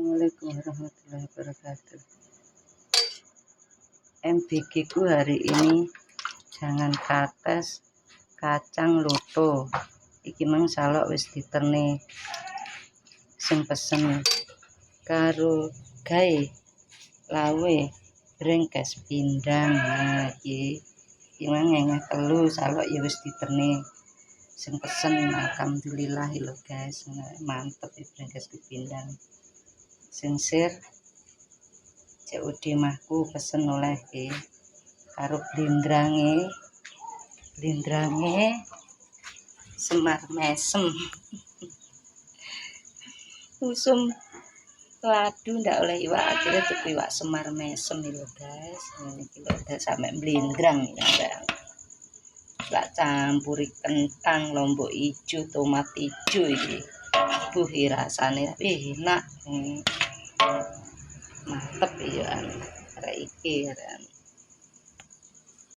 Assalamualaikum warahmatullahi wabarakatuh. MBG ku hari ini jangan kates kacang loto. Iki mang salok wis diterne. Sing pesen karo gawe lawe brengkes pindang. Nah, iki mang ngene telu salok ya wis diterne. Sing pesen alhamdulillah lho guys, mantep brengkes pindang. Sing sir COD mahku pesen oleh karo blindrange semar mesem. Usum ladu ndak oleh iwak, akhirnya tuku iwak semar mesem lho guys. Ini kilo udah sampai blindrang ya. Lak campuri kentang, lombok ijo, tomat ijo iki. Rasane enak. Mantep ya. Arek iki